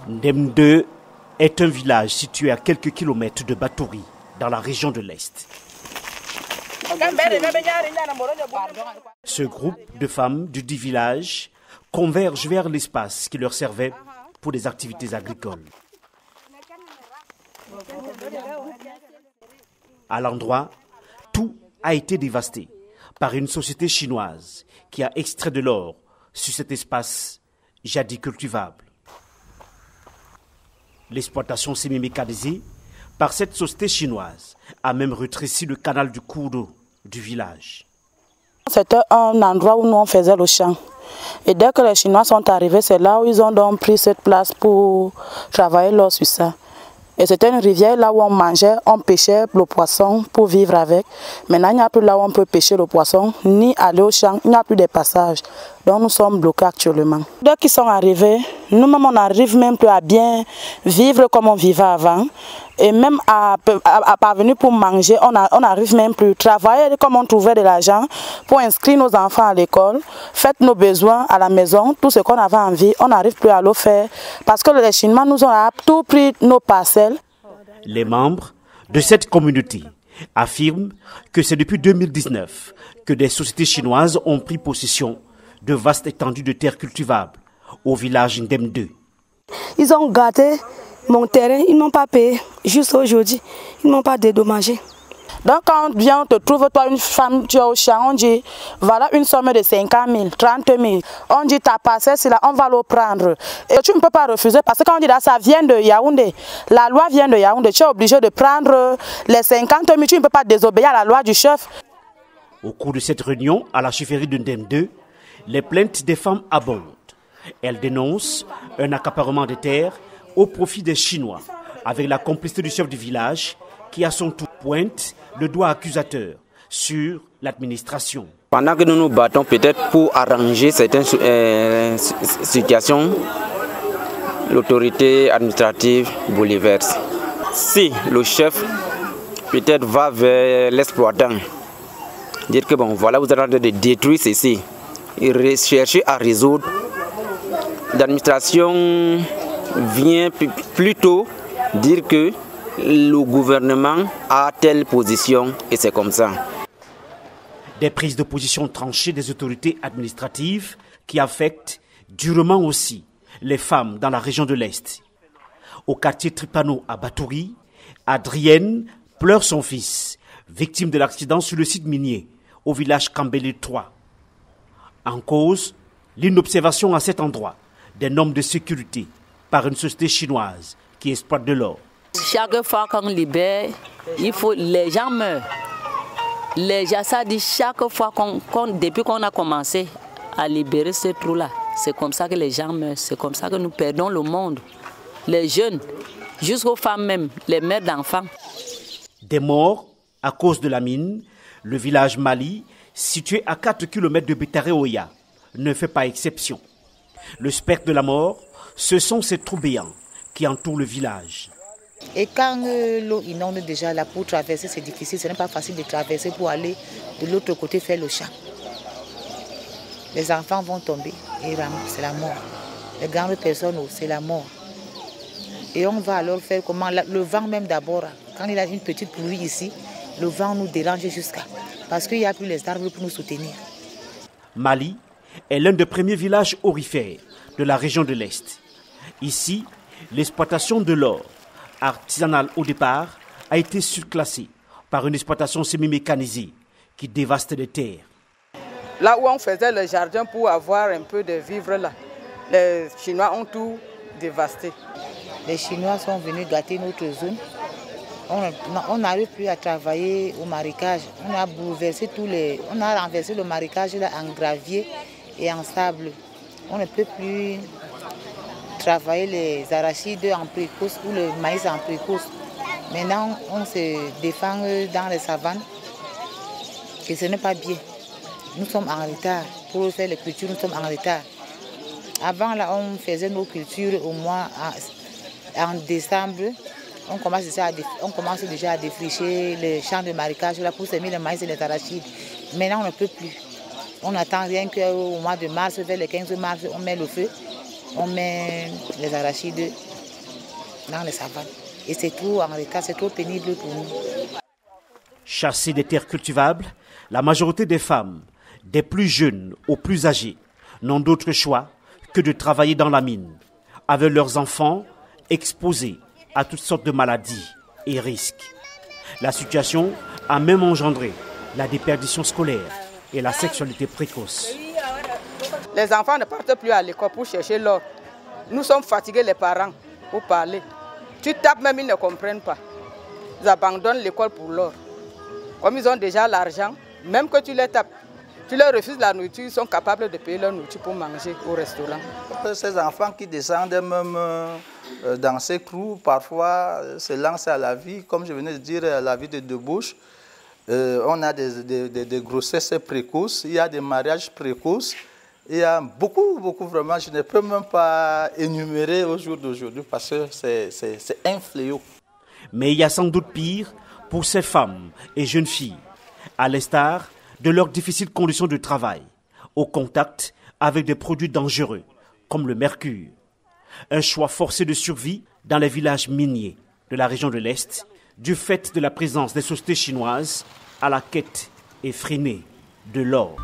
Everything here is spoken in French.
Ndem2 est un village situé à quelques kilomètres de Batouri, dans la région de l'Est. Ce groupe de femmes du dit village converge vers l'espace qui leur servait pour des activités agricoles. À l'endroit, tout a été dévasté par une société chinoise qui a extrait de l'or sur cet espace jadis cultivable. L'exploitation semi-mécanisée par cette société chinoise a même rétréci le canal du cours d'eau du village. C'était un endroit où nous on faisait le champ. Et dès que les Chinois sont arrivés, c'est là où ils ont donc pris cette place pour travailler l'eau sur ça. Et c'était une rivière là où on mangeait, on pêchait le poisson pour vivre avec. Maintenant, il n'y a plus là où on peut pêcher le poisson, ni aller au champ, il n'y a plus de passage. Donc nous sommes bloqués actuellement. Dès qu'ils sont arrivés, nous-mêmes on n'arrive même plus à bien vivre comme on vivait avant. Et même à parvenir pour manger, on n'arrive même plus. Travailler comme on trouvait de l'argent pour inscrire nos enfants à l'école, faire nos besoins à la maison, tout ce qu'on avait envie, on n'arrive plus à le faire. Parce que les Chinois nous ont tout pris nos parcelles. Les membres de cette communauté affirment que c'est depuis 2019 que des sociétés chinoises ont pris possession de vastes étendues de terres cultivables au village Ndem2. Ils ont gardé mon terrain, ils ne m'ont pas payé. Juste aujourd'hui, ils ne m'ont pas dédommagé. Donc quand on vient, on te trouve, toi une femme, tu es au champ, on dit, voilà une somme de 50 000, 30 000. On dit, ta parcelle, c'est là, on va le prendre. Et tu ne peux pas refuser parce que quand on dit, là, ça vient de Yaoundé. La loi vient de Yaoundé. Tu es obligé de prendre les 50 000, tu ne peux pas désobéir à la loi du chef. Au cours de cette réunion à la chefferie de Ndem2, les plaintes des femmes abondent. Elles dénoncent un accaparement de terres au profit des Chinois, avec la complicité du chef du village qui à son tour pointe le doigt accusateur sur l'administration. Pendant que nous nous battons peut-être pour arranger certaines situations, l'autorité administrative bouleverse. Si le chef peut-être va vers l'exploitant, dire que bon voilà vous êtes en train de détruire ceci, et chercher à résoudre, l'administration vient plutôt dire que le gouvernement a telle position et c'est comme ça. Des prises de position tranchées des autorités administratives qui affectent durement aussi les femmes dans la région de l'Est. Au quartier Tripano à Batouri, Adrienne pleure son fils, victime de l'accident sur le site minier au village Kambélé 3. En cause, l'inobservation à cet endroit des normes de sécurité par une société chinoise qui exploite de l'or. Chaque fois qu'on libère, les gens meurent. Les gens, ça dit chaque fois depuis qu'on a commencé à libérer ce trou-là, c'est comme ça que les gens meurent, c'est comme ça que nous perdons le monde. Les jeunes, jusqu'aux femmes même, les mères d'enfants. Des morts à cause de la mine, le village Mali, situé à 4 km de Bétaré-Oya, ne fait pas exception. Le spectre de la mort, ce sont ces trous béants qui entourent le village. Et quand l'eau inonde déjà là pour traverser, c'est difficile, ce n'est pas facile de traverser pour aller de l'autre côté faire le champ. Les enfants vont tomber et c'est la mort. Les grandes personnes, c'est la mort. Et on va alors faire comment? Le vent même d'abord, quand il y a une petite pluie ici, le vent nous dérange jusqu'à. Parce qu'il n'y a plus les arbres pour nous soutenir. Mali est l'un des premiers villages aurifères de la région de l'Est. Ici, l'exploitation de l'or, artisanale au départ, a été surclassée par une exploitation semi-mécanisée qui dévaste les terres. Là où on faisait le jardin pour avoir un peu de vivre là, les Chinois ont tout dévasté. Les Chinois sont venus gâter notre zone. On n'arrive plus à travailler au marécage. On a bouleversé on a renversé le marécage là en gravier et en sable. On ne peut plus travailler les arachides en précoce ou le maïs en précoce. Maintenant, on se défend dans les savanes et ce n'est pas bien. Nous sommes en retard. Pour faire les cultures, nous sommes en retard. Avant, là, on faisait nos cultures au mois en décembre. On commence déjà à défricher les champs de marécage là, pour semer le maïs et les arachides. Maintenant, on ne peut plus. On n'attend rien qu'au mois de mars, vers le 15 mars, on met le feu, on met les arachides dans les savanes. Et c'est trop en retard, c'est trop pénible pour nous. Chassées des terres cultivables, la majorité des femmes, des plus jeunes aux plus âgées, n'ont d'autre choix que de travailler dans la mine, avec leurs enfants exposés à toutes sortes de maladies et risques. La situation a même engendré la déperdition scolaire et la sexualité précoce. Les enfants ne partent plus à l'école pour chercher l'or. Nous sommes fatigués, les parents, pour parler. Tu tapes même, ils ne comprennent pas. Ils abandonnent l'école pour l'or. Comme ils ont déjà l'argent, même que tu les tapes, tu leur refuses la nourriture, ils sont capables de payer leur nourriture pour manger au restaurant. Ces enfants qui descendent même dans ces crews, parfois se lancent à la vie, comme je venais de dire, à la vie de débauche. On a des grossesses précoces, il y a des mariages précoces. Il y a beaucoup vraiment, je ne peux même pas énumérer au jour d'aujourd'hui parce que c'est un fléau. Mais il y a sans doute pire pour ces femmes et jeunes filles, à l'instar de leurs difficiles conditions de travail, au contact avec des produits dangereux comme le mercure. Un choix forcé de survie dans les villages miniers de la région de l'Est, du fait de la présence des sociétés chinoises à la quête effrénée de l'or.